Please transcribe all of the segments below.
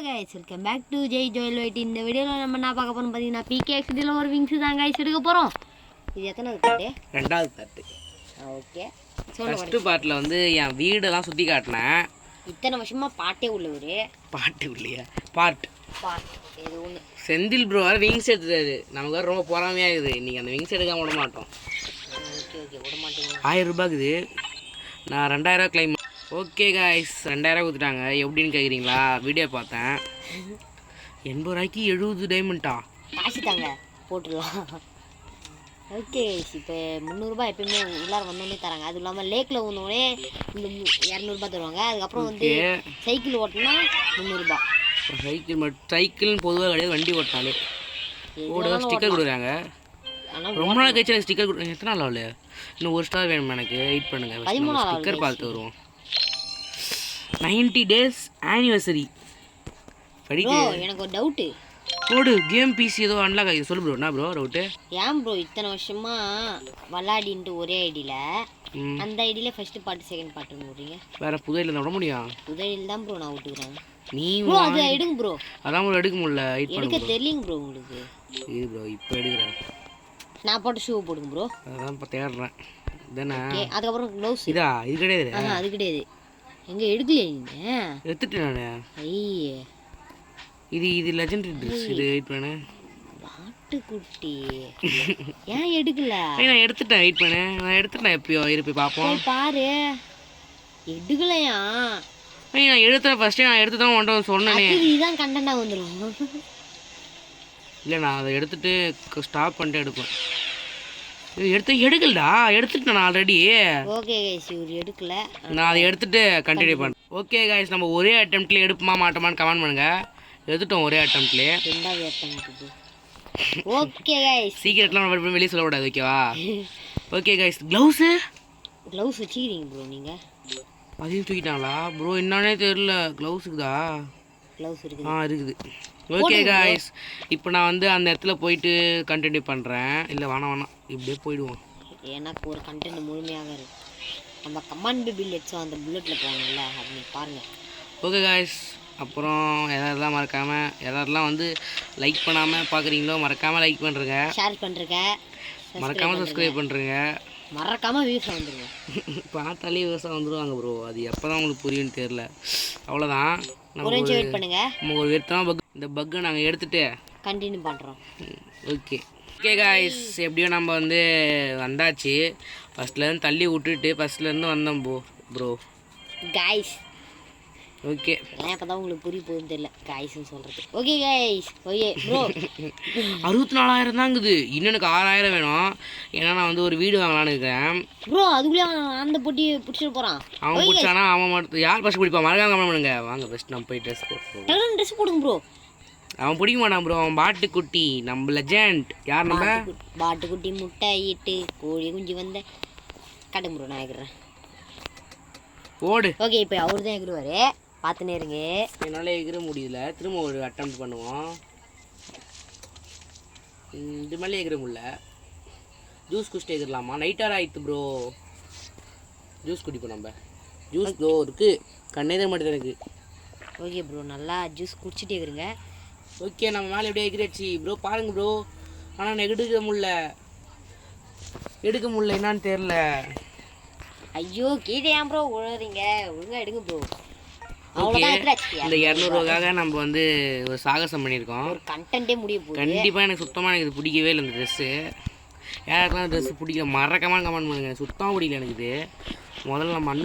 guys, welcome back to Jay Joel White. இந்த வீடியோல நம்ம என்ன பார்க்க போறோம் பாத்தீங்கன்னா PKXD-ல ஒரு விங்ஸ் தான் guys எடுக்க போறோம். இது எத்தனாவது பார்ட்? ரெண்டாவது பார்ட். ஓகே. ஃபர்ஸ்ட் பார்ட்ல வந்து என் வீடெல்லாம் சுத்தி காட்டினேன். இத்தனை வருஷமா பாட்டே உள்ளவரு. பாட்டு இல்லையா? பார்ட். ஏதோ ஒண்ணு. செந்தில் ப்ரோ வர விங்ஸ் எடுத்துட்டாரு. நமக்கு வேற ரொம்ப பொறாமையா இருக்குது. இன்னைக்கு அந்த விங்ஸ் எடுக்காம விட மாட்டோம். ஓகே விட மாட்டீங்க. 1000 ரூபாய்க்குது. நான் 2000 கிளைம். ஓகே காய்ஸ், 2000 கொடுத்துட்டாங்க. எப்படின்னு கேட்குறீங்களா? வீடியோ பார்த்தேன். 80 ரூபாய்க்கு 70 டைமண்டா? காசு தாங்க போட்டுடலாம். ஓகே கைஸ், இப்போ 300 ரூபாய் எப்பயுமே உள்ளார வந்தோடனே தராங்க. அது இல்லாமல் லேக்கில் வந்தோடனே இந்த 200 ரூபாய் தருவாங்க. அதுக்கப்புறம் வந்து சைக்கிள் ஓட்டினா 300 ரூபாய். சைக்கிள்னு பொதுவாக கிடையாது, வண்டி ஓட்டினாலே ஓட ஸ்டிக்கர் கொடுக்குறாங்க. ரொம்ப நாள் கழிச்சு எனக்கு ஸ்டிக்கர் கொடுக்குறாங்க. எத்தனை நாள் ஆகல? இன்னும் ஒரு ஸ்டார் வேணும் எனக்கு. வெயிட் பண்ணுங்க, ஸ்டிக்கர் பார்த்து வருவோம். 90 days ஆனிவர்சரி படிக்க. எனக்கு ஒரு டவுட்டு. போடு கேம் பிசி ஏதோ அன்லாக் ஆகி சொல்லு ப்ரோ. என்ன ப்ரோ டவுட்டு? ஏன் ப்ரோ இத்தனை வருஷமா விளாடின்ட்டு ஒரே ஐடியில் அந்த ஐடியில் ஃபர்ஸ்ட் பார்ட் செகண்ட் பார்ட்டுன்னு விட்றீங்க? வேற புது ஐடியில் விட முடியும்? புது ஐடியில் தான் ப்ரோ நான் விட்டுக்கிறேன். நீ ப்ரோ அதை எடுங்க ப்ரோ. அதான் ப்ரோ எடுக்க முடியல. எடுக்க தெரியலிங்க ப்ரோ உங்களுக்கு. இது ப்ரோ இப்போ எடுக்கிறேன். நான் போட்ட ஷூ போடுங்க ப்ரோ. அதான் இப்போ தேடுறேன். தானே அதுக்கப்புறம் க்ளவுஸ். இதா? இது கிடையாது. அது கிடையாது. எங்கே எடுக்கலையே நீங்கள்? எடுத்துட்டேன் நான். ஐயே இது லெஜெண்டரி ட்ரெஸ். இது வெயிட் பண்ணு. நாட்டுக்குட்டி ஏன் எடுக்கல? நான் எடுத்துட்டேன். வெயிட் பண்ணு, நான் எடுத்துட்டேன். எப்பயோ இருப்பி பார்ப்போம். பாரு எடுக்கலையா? நான் எடுத்துறேன். ஃபர்ஸ்டே நான் எடுத்து தான் உன்ட்ட சொன்னேனே. இதுதான் கண்டென்ட்டாக வந்துடும். இல்லை நான் அதை எடுத்துட்டு ஸ்டாப் பண்ணிட்டு எடுப்பேன். எடுக்கலடா, எடுத்துட்டேன் நான் ஆல்ரெடி. ஓகே கைஸ், இவர் எடுக்கல. நான் அதை எடுத்துட்டு கண்டினியூ பண்ணேன். ஓகே கைஸ், நம்ம ஒரே அட்டெம்ப்ட்லேயே எடுப்போமா மாட்டோமான்னு கமெண்ட் பண்ணுங்க. எடுத்துட்டோம் ஒரே அட்டெம்ப்ட்லேயே. ரெண்டாவது அட்டெம்ப்ட். ஓகே கைஸ், சீக்கிரட்லாம் நம்ம வெளியே சொல்லக்கூடாது, ஓகேவா? ஓகே கைஸ், க்ளவுஸு வச்சுக்கிறீங்க ப்ரோ நீங்கள்? அதையும் தூக்கிட்டாங்களா ப்ரோ? என்னன்னே தெரியல. க்ளவுஸுக்குதா? க்ளவுஸ் இருக்குது. இருக்குது. ஓகே காய்ஸ், இப்போ நான் வந்து அந்த இடத்துல போயிட்டு கண்டினியூ பண்ணுறேன். இல்லை வேணாம் இப்படியே போயிடுவோம். எனக்கு ஒரு கண்டென்ட் முழுமையாக இருக்கு. நம்ம கமாண்ட் பேபி லெட்ஸோ அந்த புல்லட்டில் போவாங்கல்ல, அது நீங்கள் பாருங்கள். ஓகே காய்ஸ், அப்புறம் எதாவதுலாம் மறக்காமல், எதாவதுலாம் வந்து லைக் பண்ணாமல் பார்க்குறீங்களோ மறக்காமல் லைக் பண்ணுறேங்க, ஷேர் பண்ணுறேங்க, மறக்காமல் சப்ஸ்கிரைப் பண்ணுறேங்க, மறக்காமல் வியூஸ் வந்துடுங்க. பார்த்தாலே விவசாயம் வந்துடுவாங்க ப்ரோ. அது எப்போ தான் உங்களுக்கு புரியும்னு தெரில. அவ்வளோதான். நம்ம வெயிட் பண்ணுங்க. நம்ம ஒரு வெறுத்தான பக், இந்த பக்கை நாங்கள் எடுத்துகிட்டு கண்டினியூ பண்ணுறோம். ஓகே காய்ஸ், எப்படியோ நம்ம வந்து வந்தாச்சு. ஃபஸ்ட்லேருந்து தள்ளி விட்டுட்டு ஃபஸ்ட்லேருந்து வந்தோம் ப்ரோ காய்ஸ். ஓகே, ஏன் இப்போ தான் உங்களுக்கு புரிய போகுதுன்னு தெரியல காய்ஸ்ன்னு சொல்கிறது. Okay guys. ஓகே ப்ரோ, 64,000 தாங்குது. இன்னும் எனக்கு 6,000 வேணும். ஏன்னா நான் வந்து ஒரு வீடு வாங்கலான்னு இருக்கேன் ப்ரோ. அதுக்குள்ளே அந்த பொட்டியை பிடிச்சிட்டு போகிறான். அவன் பிடிச்சானா அவன் மட்டும் யார் ஃபஸ்ட் பிடிப்பான்? மறக்காம கமெண்ட் பண்ணுங்க. வாங்க ஃபஸ்ட் நம்ம போய் ட்ரெஸ் போடுவோம். ட்ரெஸ் போடுங்க ப்ரோ. அவன் பிடிக்க மாட்டான் ப்ரோ. அவன் பாட்டுக்குட்டி, நம்ம லெஜெண்ட். யார் நம்ம? பாட்டுக்குட்டி முட்டை ஈட்டு கோழி குஞ்சு வந்த கட்டுங்க ப்ரோ. நான் ஏற்கிறேன். ஓடு. ஓகே, இப்போ அவர் தான் எகிருவார். பார்த்துனே இருங்க. என்னால் எகிர முடியல. திரும்ப ஒரு அட்டெம்ப்ட் பண்ணுவோம். இது மேலே எகிர முடியல. ஜூஸ் குடிச்சிட்டு எகிரலாமா? நைட்டாக ஆயிடுத்து ப்ரோ. ஜூஸ் குடிப்போம் நம்ம. ஜூஸ் ப்ரோ இருக்குது. கண்ணே தான் மாட்டேது எனக்கு. ஓகே ப்ரோ, நல்லா ஜூஸ் குடிச்சிட்டு எகிருங்க. ஓகே, நம்ம மேலே எப்படியே எகிராச்சு ப்ரோ. பாருங்க ப்ரோ. ஆனால் நான் எடுக்க முடியல என்னான்னு தெரில. ஐயோ கீழே ஏன் ப்ரோ உழறீங்க? ஒழுங்காக எடுங்க ப்ரோ. ஓகே, இந்த 200 ரூபாய்க்காக நம்ம வந்து ஒரு சாகசம் பண்ணியிருக்கோம். ஒரு கண்டென்ட்டே முடிய போகுது. கண்டிப்பாக எனக்கு சுத்தமாக எனக்கு இது பிடிக்கவே இல்லை. இந்த ட்ரெஸ்ஸு யாருக்கெல்லாம் ட்ரெஸ்ஸு பிடிக்கல மறக்காமல் கமெண்ட் பண்ணுங்க. சுத்தமாக பிடிக்கல எனக்கு இது. முதல்ல நம்ம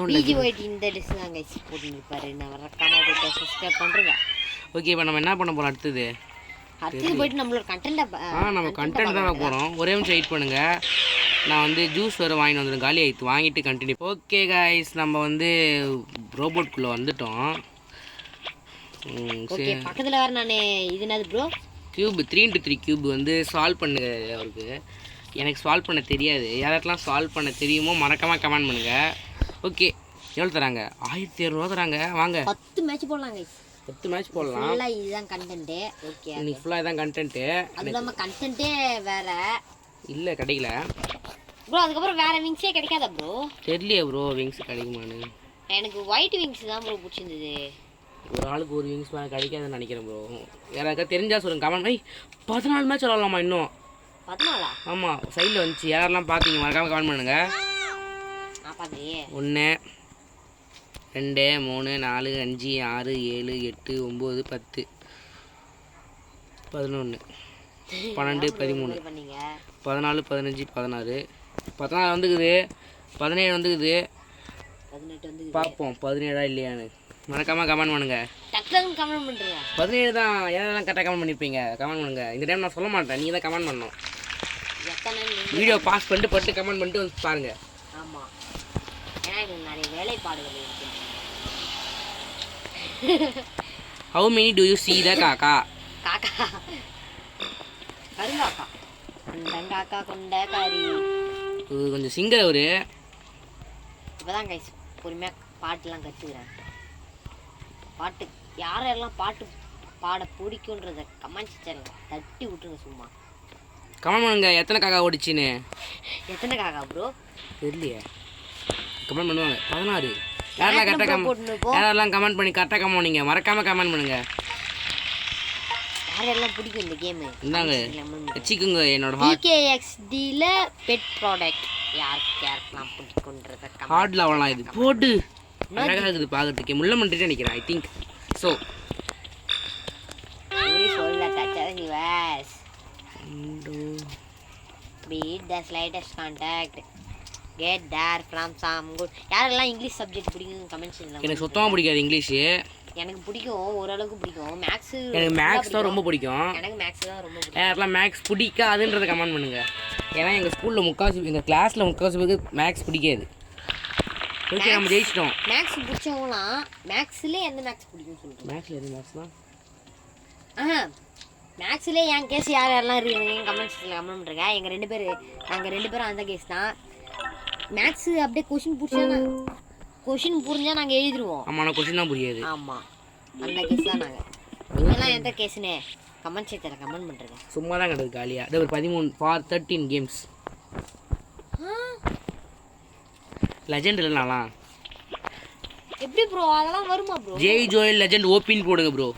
ஒயிட் இந்த ட்ரெஸ் தாங்க போட்டுருப்பாரு. நான் மறக்காமல் போய்ட்டு சப்ஸ்கிரைப் பண்ணுறேங்க. ஓகே, இப்போ நம்ம என்ன பண்ண போகிறோம் அடுத்தது போயிட்டு நம்மளோட கண்டென்ட் நம்ம கண்டென்ட் தான் போகிறோம். ஒரே நிமிஷம் வெயிட் பண்ணுங்கள். நான் வந்து ஜூஸ் வேறு வாங்கிட்டு வந்துடும். காலி ஆகிடுத்து. வாங்கிட்டு கண்டினியூ. ஓகே காய்ஸ், நம்ம வந்து ரோபோட்குள்ளே வந்துட்டோம். ஓகே, பக்கத்தில் வேறு நான் இது என்னது ப்ரோ? க்யூப் 3x3 க்யூப் வந்து சால்வ் பண்ணுங்க. அவருக்கு எனக்கு சால்வ் பண்ண தெரியாது. யாருக்கெல்லாம் சால்வ் பண்ண தெரியுமோ மறக்காமல் கமெண்ட் பண்ணுங்கள். ஓகே, எவ்வளோ தராங்க? 1,200 தராங்க. வாங்க 10 மேட்ச் போடலாங்க. 10 மேட்ச் போடலாம். இதுதான் கண்டென்ட்டு. ஓகே, இன்னைக்கு ஃபுல்லாக இதான் கண்டென்ட்டு. அது இல்லாமல் கண்டென்ட்டே வேறு இல்லை கிடைக்கல ப்ரோ. அதுக்கப்புறம் வேறு விங்ஸே கிடைக்காதா ப்ரோ? தெரியலையே ப்ரோ விங்ஸ் கிடைக்குமான்னு. எனக்கு ஒயிட் விங்ஸ் தான் ப்ரோ பிடிச்சிருந்தது. ஒரு ஆளுக்கு ஒரு விங்ஸ் மேலே கிடைக்காதுன்னு நினைக்கிறேன் ப்ரோ. யாராக்கா தெரிஞ்சால் சொல்லுங்கள் கமெண்ட் பண்ணி. 14 மேட்ச் விளாட்லாமா இன்னும்? 14? ஆமாம், சைடில் வந்துச்சு. யாரெல்லாம் பார்த்தீங்க மறக்காமல் கமெண்ட் பண்ணுங்கள். 1 2 3 4 5 6 7 8 9 10 11 12 13 14 15 16 16 வந்துக்குது, 17 வந்துக்குது. 18 வந்து பார்ப்போம் 17ஆ இல்லையான்னு. மறக்காமல் கமெண்ட் பண்ணுங்க. டக்குனு கமெண்ட் பண்ணுங்க. 17 தான். யாரெல்லாம் கரெக்டாக கமெண்ட் பண்ணியிருப்பீங்க கமெண்ட் பண்ணுங்க. இந்த டைம் நான் சொல்ல மாட்டேன், நீங்கள் தான் கமெண்ட் பண்ணணும். வீடியோ பாஸ் பண்ணிட்டு கமெண்ட் பண்ணிட்டு வந்து பாருங்க. ஆமாம், ஏன்னா எனக்கு நிறைய வேலைப்பாடுகள் இருக்கு. How many do you see the காக்கா? காக்கா கருங்காக்கா காக்கா கொண்ட கறி. கொஞ்சம் சிங்கர் அவரு. இப்போதான் கைஸ் பொறுமையாக பாட்டுலாம் கற்றுக்கிறேன். பாட்டு யாரெல்லாம் பாட்டு பாட பிடிக்குன்றத கமெண்ட் செக்ஷனில் தட்டி விட்டுருங்க. சும்மா கமெண்ட் பண்ணுங்க எத்தனை காக்கா ஓடிச்சின்னு. எத்தனை காக்கா ப்ரோ தெரியலையே, கமெண்ட் பண்ணுவாங்க. 16. யாரெல்லாம் கரெக்டாக யாரெல்லாம் கமெண்ட் பண்ணி கரெக்டாக கமெண்ட் பண்ணிங்க மறக்காமல் கமெண்ட் பண்ணுங்க. யாரெல்லாம் பிடிக்கும் இந்த கேமு இந்தாங்க வச்சுக்கோங்க. என்னோட டிகேஎக்ஸ்டியில் பெட் ப்ராடக்ட் யாருக்கெல்லாம் பிடிக்குன்றத ஹார்ட் லெவலாம் இது போட்டு அழகாக இருக்குது பார்க்கறதுக்கு. முள்ள மண்டிட்டு நினைக்கிறேன் ஐ திங்க் ஸோ. சொல்ல டச்சரிங் use beat the slightest contact get there from some good. யாரெல்லாம் இங்கிலீஷ் சப்ஜெக்ட் பிடிக்கும் கமெண்ட் செக்ஷன்ல. எனக்கு சுத்தமாக பிடிக்காது இங்கிலீஷு. எனக்கு பிடிக்கும், ஓரளவுக்கு பிடிக்கும். மேக்ஸ் எனக்கு மேக்ஸ் தான் ரொம்ப பிடிக்கும். எனக்கு மேக்ஸ் தான் ரொம்ப பிடிக்கும். யாரெல்லாம் மேக்ஸ் பிடிக்காதுன்றதை கமெண்ட் பண்ணுங்க. ஏன்னா எங்கள் ஸ்கூலில் எங்கள் கிளாஸில் முக்கால்வாசி பேருக்கு மேக்ஸ் பிடிக்காது. ஓகே, நம்ம ஜெயிச்சிட்டோம். மேக்ஸ் பிடிச்சவங்களாம் மேக்ஸ்ல எந்த மேக்ஸ் பிடிக்கும் சொல்லுங்க. மேக்ஸில் எது மேக்ஸ்னா மேக்ஸ்ல என் கேஸ் யாரெல்லாம் இருக்கீங்க கமெண்ட் செக்ஷன்ல கமெண்ட் பண்ணுங்க. நாங்கள் ரெண்டு பேரும் அந்த கேஸ் தான். மேக்ஸ் அப்படியே கொஷின் புரிஞ்சா நாங்கள் எழுதிடுவோம். ஆமாம், நான் கொஷின் தான் புரியாது. ஆமாம், அந்த கேஸ் தான் நாங்கள். இதெல்லாம் எந்த கேஸ்னே கமெண்ட் செக்ஷனில் கமெண்ட் பண்ணுறேன். சும்மா தான் கிடக்கு காலியாக. அது ஒரு 13 for 13 கேம்ஸ். லெஜெண்ட் இல்லைனாலா எப்படி ப்ரோ அதெல்லாம் வருமா bro? Jai Joel legend often போடுங்க ப்ரோ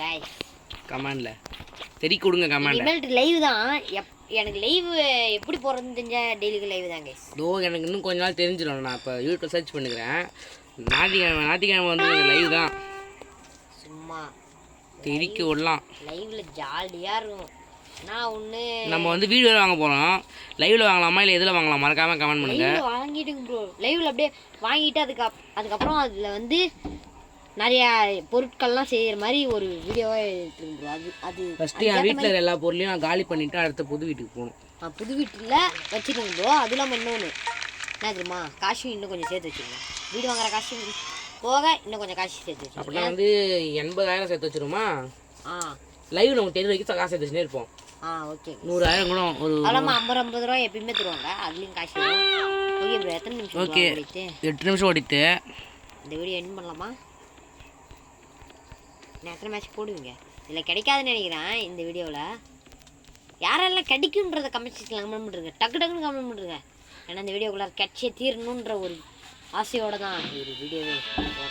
கைஸ் கமெண்ட்ல. தெரி கொடுங்க கமெண்ட்ல. இனிமேல் லைவ் தான். எனக்கு லைவ் எப்படி போகிறதுன்னு தெரிஞ்சா டெய்லிக்கு லைவ் தான் கைஸ். எனக்கு இன்னும் கொஞ்ச நாள் தெரிஞ்சிடும். நான் இப்போ யூடியூப் சர்ச் பண்ணுறேன். ஞாயிற்றுக்கிழமை வந்து லைவ் தான். சும்மா தெரிக்க விடலாம். லைவ்ல ஜாலியாக இருக்கும். நான் ஒன்று நம்ம வந்து வீடியோ வாங்க போகிறோம். லைவில் வாங்கலாமா இல்லை எதில் வாங்கலாம் மறக்காமல் கமெண்ட் பண்ணுங்க. வாங்கிட்டுங்க ப்ரோ. லைவில் அப்படியே வாங்கிட்டு அதுக்கப்புறம் அதில் வந்து நிறையா பொருட்கள்லாம் செய்கிற மாதிரி ஒரு வீடியோவாக எடுத்துருங்க ப்ரோ. அது ஃபஸ்ட்டு என் வீட்டில் எல்லா பொருளையும் நான் காலி பண்ணிவிட்டு அடுத்த புது வீட்டுக்கு போகணும். புது வீட்டில் வச்சுக்கோங்க ப்ரோ. அது இல்லாமல் இன்னொன்று என்ன தெரியுமா, காசு இன்னும் கொஞ்சம் சேர்த்து வச்சுக்கோங்க. வீடு வாங்குற காசு போக இன்னும் கொஞ்சம் காசு சேர்த்து வச்சுக்கோங்க. அப்படின்னா வந்து 80,000 சேர்த்து வச்சுருமா? லைவ் நமக்கு தெரிஞ்ச வரைக்கும் காசு சேர்த்து வச்சுனே இருப்போம். ஓகே, 100,000 கூட ஒரு அதெல்லாம் 50 ரூபா எப்பயுமே தருவாங்க. அதுலேயும் காசு ஓகே ப்ரோ. எத்தனை நிமிஷம்? ஓகே, 8 நிமிஷம் ஓடிட்டு இந்த வீடியோ எண்ட் பண்ணலாமா? நான் எத்தனை மேட்ச் போடுவீங்க? இதில் கிடைக்காதுன்னு நினைக்கிறேன். இந்த வீடியோவில் யாரெல்லாம் கிடைக்குன்றத கமெண்ட் செக்ஷனில் கமெண்ட் பண்ணுறேங்க. டக்குன்னு கமெண்ட் பண்ணுறேங்க. ஏன்னா இந்த வீடியோக்குள்ளே கட்சியை தீரணுன்ற ஒரு ஆசையோடு தான் ஒரு வீடியோவே.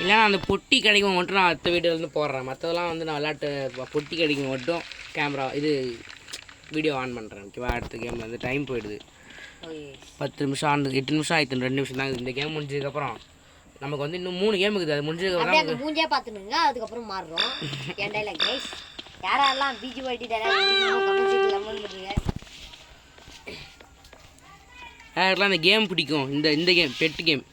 இல்லைனா அந்த பொட்டி கிடைக்கும் மட்டும் நான் அடுத்த வீடியோலேருந்து போடுறேன். மற்றதெல்லாம் வந்து நான் விளையாட்டு பொட்டி கிடைக்கும் மட்டும் கேமரா இது வீடியோ ஆன் பண்ணுறேன். ஓகேவா? அடுத்த கேமில் வந்து டைம் போயிடுது. 10 நிமிஷம் 8 நிமிஷம் ஆயிடுத்து. 2 நிமிஷம் தான் இந்த கேம் முடிஞ்சதுக்கப்புறம் நமக்கு வந்து இன்னும் 3 கேம் இருக்குது. அது முடிஞ்சதுக்கப்புறம் மூஞ்சே பார்த்துனுங்க. அதுக்கப்புறம் மாறுறோம். என் டைலாக் கைஸ். யாரெல்லாம் பிஜிஒய்டி டைலாக் கமெண்ட் செக்ஷனில் கமெண்ட் பண்ணுங்க. யாரெல்லாம் இந்த கேம் பிடிக்கும், இந்த கேம் பெட் கேம்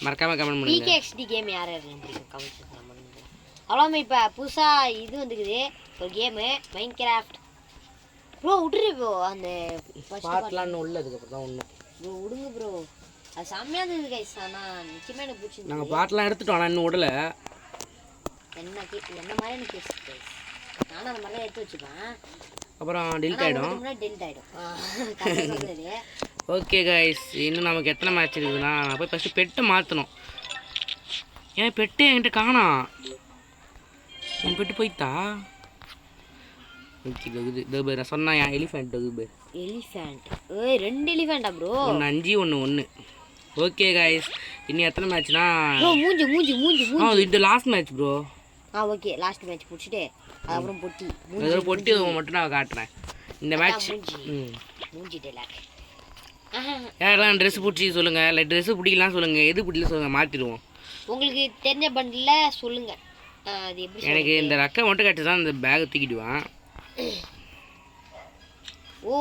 மறக்காமல் கமெண்ட் பண்ணுங்க. டிகேஎக்ஸ்டி கேம் யாரெல்லாம் பிடிக்கும் கமெண்ட் செக்ஷனில் கமெண்ட் பண்ணுங்க. அவ்வளோமே இப்போ புதுசாக இது வந்துக்குது ஒரு கேமு மைன்கிராஃப்ட். ப்ரோ விட்டுரு ப்ரோ. அந்த பாட்டெலாம் உள்ள அதுக்கப்புறம் தான் ஒன்றும் ப்ரோ விடுங்க ப்ரோ. அது செம்மையாக இருந்தது கைஸ். ஆனால் நிச்சயமாக எனக்கு பிடிச்சிருந்தது. நாங்கள் பாட்டெலாம் எடுத்துட்டோம். ஆனால் இன்னும் விடலை. என்ன மாதிரி எனக்கு கேஸ் கைஸ். நானும் அந்த மாதிரிலாம் எடுத்து வச்சுப்பேன். அப்புறம் டெலிட் ஆகிடும். ஓகே கைஸ், இன்னும் நமக்கு எத்தனை மேட்ச் இருக்குதுன்னா நான் போய் ஃபஸ்ட்டு பெட்டை மாற்றணும். ஏன் பெட்டு என்கிட்ட காணோம். என் பெட்டு போய்த்தா. நான் சொன்னா எலிஃபென்ட் எலிஃபென்ட் 2 எலிஃபென்ட்டா ப்ரோ? 1 5 1 1. ஓகே கைஸ், இன்னும் எத்தனை மேட்ச்னா மூஞ்சி இது last match bro. Okay last match பிடிச்சிட்டு அதுக்கப்புறம் பொட்டி பொட்டி மட்டும் நான் காட்டுறேன் இந்த மேட்ச். மூஞ்சி டைலாக். யாரெல்லாம் ட்ரெஸ் பிடிச்சி சொல்லுங்கள், இல்லை ட்ரெஸ்ஸு பிடிக்கலாம் சொல்லுங்கள், எது பிடிக்கல சொல்லுங்கள், மாற்றிடுவோம். உங்களுக்கு தெரிஞ்ச பண்டில் சொல்லுங்கள். அது எப்படி எனக்கு இந்த ரக்கை மட்டும் கட்டி தான் இந்த பேக்கை தூக்கிடுவேன். ஓ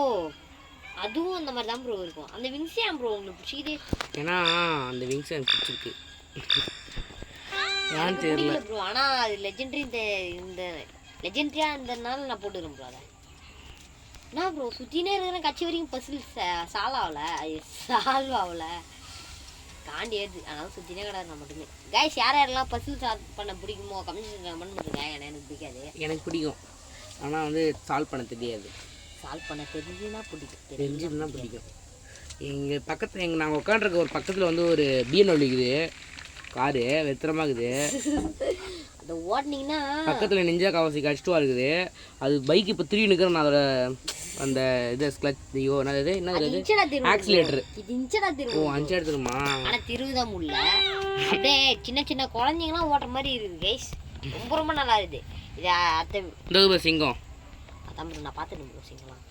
அதுவும் அந்த மாதிரி தான் ப்ரோ இருக்கும். அந்த விங்ஸ் ஏன் ப்ரோ உங்களுக்கு பிடிச்சிது? ஏன்னா அந்த விங்ஸ் எனக்கு பிடிச்சிருக்கு. ஏன்னு தெரியல ப்ரோ. ஆனால் அது லெஜெண்டரி. இந்த லெஜெண்டரியாக இருந்ததுனால நான் போட்டுக்கிறேன் ப்ரோ. அதை என்ன ப்ரோ சுற்றினே இருக்கிறேன் கட்சி வரைக்கும் பசில் சால்வ் ஆகல காண்டி ஏது. அதனால சுற்றினே கிடையாது நான் மட்டுமே. கைஸ் யாரெல்லாம் பசில் சால்வ் பண்ண பிடிக்குமோ கமெண்ட் பண்ணுங்க. எனக்கு பிடிக்காது. எனக்கு பிடிக்கும், ஆனால் வந்து சால்வ் பண்ண தெரியாது. சால்வ் பண்ண தெரிஞ்சுன்னா பிடிக்கும். தெரிஞ்சுன்னா பிடிக்கும். எங்கள் பக்கத்தில் நாங்கள் உட்காண்ட்ருக்க ஒரு பக்கத்தில் வந்து ஒரு BMW இருக்குது, காரு வெத்திரமாக இருக்குது. அதை ஓட்டினீங்கன்னா பக்கத்தில் நெஞ்சா காவாசி கஷ்டமாக இருக்குது. அது பைக் இப்போ திரும்பி நிற்கிறேன். நான் அதோட அந்த இது கிளச் ஐயோ என்னது ஆக்சிலேட்டர் இது இன்ச்சடா திரும்ப. ஓ 5 எடுத்துருமா? ஆனால் திருவிதான் முடியல. அப்படியே சின்ன சின்ன குழந்தைங்களாம் ஓட்டுற மாதிரி இருக்குது கைஸ். ரொம்ப ரொம்ப நல்லா இருக்குது. இது இந்த சிங்கம் அதான் ப்ரோ நான் பார்த்துட்டு ப்ரோ சிங்கலாம்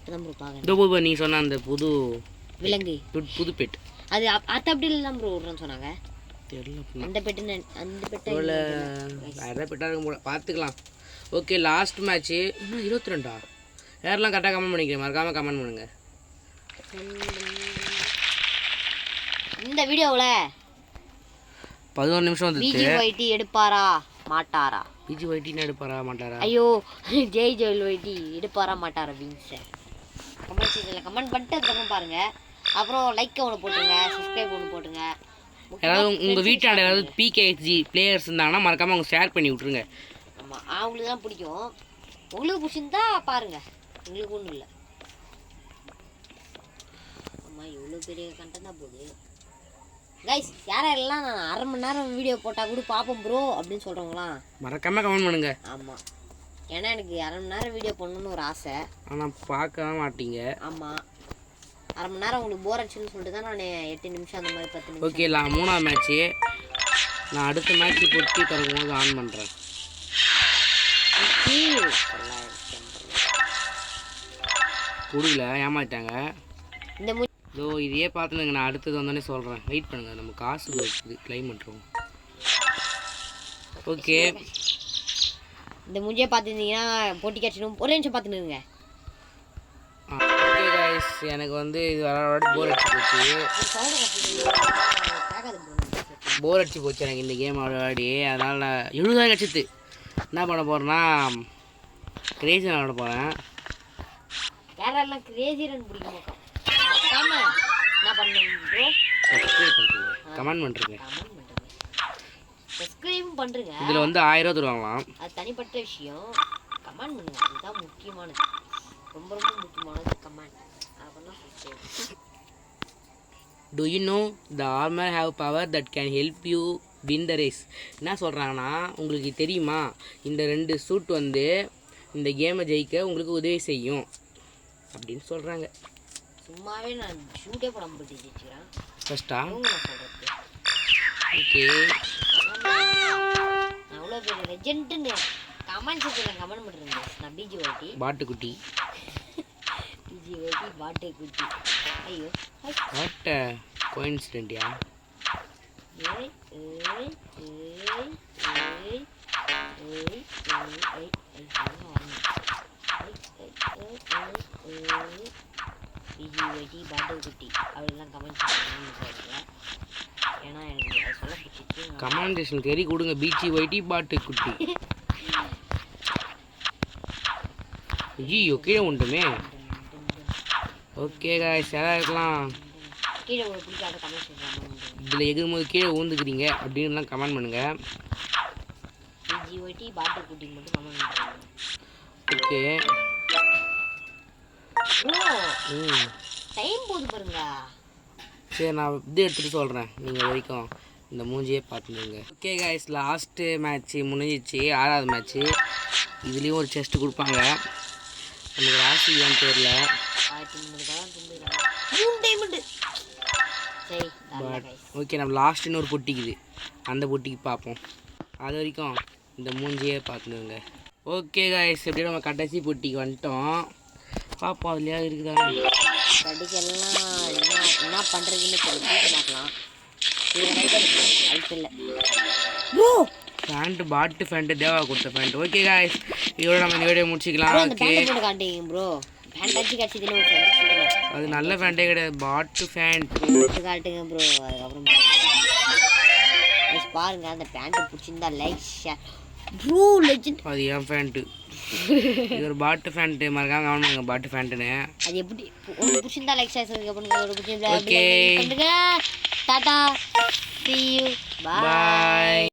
அதான் ப்ரோ பார்க்க. இந்த நீ சொன்ன அந்த புது விலங்கு புது பெட் அது அப்படி தான் ப்ரோ விட்றேன்னு சொன்னாங்க. தெரியல அந்த பெட்டு வேறு பெட்டாக இருக்கும் போல, பார்த்துக்கலாம். ஓகே லாஸ்ட் மேட்ச்சு இன்னும் 22. யாரெல்லாம் கரெக்டாக கமெண்ட் பண்ணிக்கிறேன், மறக்காமல் கமெண்ட் பண்ணுங்க. இந்த வீடியோவில் 11 நிமிஷம் வந்து BGYT எடுப்பாரா மாட்டாரா? BGYT எடுப்பாரா மாட்டாரா? ஐயோ JJYT எடுப்பாரா மாட்டாரா விங்ஸை கமெண்ட் செக்ஷனில் கமெண்ட் பண்ணிட்டு அதுக்கப்புறம் பாருங்கள். அப்புறம் லைக் ஒன்று போட்டுருங்க, சப்ஸ்கிரைப் ஒன்று போட்டுருங்க. யாராவது உங்கள் வீட்டாண்ட ஏதாவது PKXG பிளேயர்ஸ் இருந்தாங்கன்னா மறக்காமல் அவங்க ஷேர் பண்ணி விட்ருங்க. ஆமாம் அவங்களுக்கு தான் பிடிக்கும். உங்களுக்கு பிடிச்சிருந்தா பாருங்கள், எங்களுக்கு ஒன்றும் இல்லை. ஆமாம் இவ்வளோ பெரிய கண்டென்ட் தான் போகுது கைஸ். யாரெல்லாம் நான் 1/2 மணி நேரம் வீடியோ போட்டால் கூட பார்ப்போம் ப்ரோ அப்படின்னு சொல்கிறவங்களாம் மறக்காமல் கமெண்ட் பண்ணுங்க. ஆமாம் ஏன்னா எனக்கு 1/2 மணி நேரம் வீடியோ பண்ணணும்னு ஒரு ஆசை. ஆனால் பார்க்க மாட்டீங்க. ஆமாம் 1/2 மணி நேரம் உங்களுக்கு போர் அடிச்சுன்னு சொல்லிட்டு தான் நான் 8 நிமிஷம் அந்த மாதிரி 10 நிமிஷம். ஓகே 3ஆவது மேட்ச்சு நான் அடுத்த மேட்ச்சு பொட்டி திறக்கும்போது ஆன் பண்ணுறேன். கொடுக்கல ஏமாட்டாங்க. இந்த இதோ இதையே பார்த்துனுங்க, நான் அடுத்தது வந்தோடனே சொல்கிறேன். வெயிட் பண்ணுங்கள், நம்ம காசு இருக்குது கிளைம் பண்ணுறோம். ஓகே இந்த மூஞ்சியை பார்த்துருந்தீங்கன்னா போட்டி கட்சிடும். ஒரு நிமிஷம் பார்த்துனுங்க. ஓகே கைஸ் எனக்கு வந்து இது விளையாட போர் அடிச்சு போச்சு எனக்கு இந்த கேம் விளையாடி. அதனால் நான் 70,000 கட்சித்து என்ன பண்ண போகிறேன்னா கிரேசி விளையாட போகிறேன். யாரெல்லாம் கிரேசி ரன் பிடிக்கும் என்ன பண்ணுங்க, சப்ஸ்கிரைப் பண்ணுறீங்க, கமெண்ட் பண்ணுறீங்க, சப்ஸ்கிரைபும் பண்ணுறீங்க. இதில் வந்து 1000 தருவாங்களாம். அது தனிப்பட்ட விஷயம். கமெண்ட் பண்ணுங்க, அதுதான் முக்கியமானது. ரொம்ப ரொம்ப முக்கியமானது comment. Do you know the armor have power that can help you win the race? என்ன சொல்கிறாங்கன்னா உங்களுக்கு தெரியுமா இந்த 2 சூட் வந்து இந்த கேமை ஜெயிக்க உங்களுக்கு உதவி செய்யும் அப்படின்னு சொல்கிறாங்க. சும்மாவே நான் ஷூட்டே போட முடிஞ்சிருக்கிறேன் ஃபஸ்ட்டா. சொல்கிறது ஓகே நான் அவ்வளோ பெரிய லெஜெண்டுன்னு கமெண்ட் செக்ஷனில் கமெண்ட் பண்ணுறேன். நான் BGYT பாட்டுக்குட்டி BGYT பாட்டுக்குட்டி. ஐயோ வாட் கோயின்சிடென்ட்யா. ஏய் ஏய் ஏய் ஏய் ஏய் ஏய் BGYT பாட்டுக்குட்டி அப்படிலாம் கமெண்ட் பண்ணுறேன். ஏன்னா எனக்கு அதை சொல்ல பிடிச்சிச்சு. கமெண்டேஷன் தெரி கொடுங்க BGYT பாட்டுக்குட்டி. ஐயோ கீழே உண்டுமே. ஓகே காய்ஸ் யாராக இருக்கலாம் கீழே ஒரு பிடிக்காத கமெண்ட் சொல்கிறாங்க. இதில் எகும்போது கீழே ஊந்துக்கிறீங்க அப்படின்லாம் கமெண்ட் பண்ணுங்கள். BGYT பாட்டுக்குட்டி மட்டும் கமெண்ட் பண்ணுறாங்க. ஓகே டைம் போது பாருங்க. சரி நான் இது எடுத்துகிட்டு சொல்கிறேன், நீங்கள் வரைக்கும் இந்த மூஞ்சியே பார்த்துருங்க. ஓகே காய்ஸ் லாஸ்ட்டு மேட்ச்சு முடிஞ்சிச்சு, 6வது மேட்ச்சு. இதுலேயும் ஒரு செஸ்ட்டு கொடுப்பாங்க. நமக்கு ராசி ஏன்னு தெரியல. ஓகே நம்ம லாஸ்ட் இன்னொரு பொட்டிக்குது, அந்த பொட்டிக்கு பார்ப்போம். அது வரைக்கும் இந்த மூஞ்சியே பார்த்துங்க. ஓகே காய்ஸ், எப்படியும் நம்ம கடைசி பொட்டிக்கு வந்துட்டோம். பாப்போம் அதுலையா இருக்குதா. கடைக்கெல்லாம் என்ன பண்ணுறதுன்னு சொல்லி பார்க்கலாம். இல்லை ஃபேண்ட்டு பாட்டு ஃபேண்ட்டு தேவா கொடுத்த ஃபேண்ட். ஓகே காய்ஸ், இதோட நம்ம இந்த வீடியோ முடிச்சிக்கலாம். ஓகே ப்ரோ ஃபேண்ட் அது நல்ல ஃபேண்ட்டே கிடையாது, பாட்டு ஃபேண்ட் காட்டுங்க ப்ரோ. அதுக்கப்புறம் பாருங்க அந்த பேண்ட்டு பிடிச்சிருந்தா லைக் ஷேர் ப்ரோ லெஜெண்ட். அது என் ஃபேண்ட்டு, இது ஒரு பாட்டு ஃபேண்ட்டு. மறக்காம கவனிங்க பாட்டு ஃபேண்ட்டுன்னு. அது எப்படி உங்களுக்கு பிடிச்சிருந்தா லைக் ஷேர் பண்ணுங்க. ஒரு பிடிச்சிருந்தா okay Tata see you bye.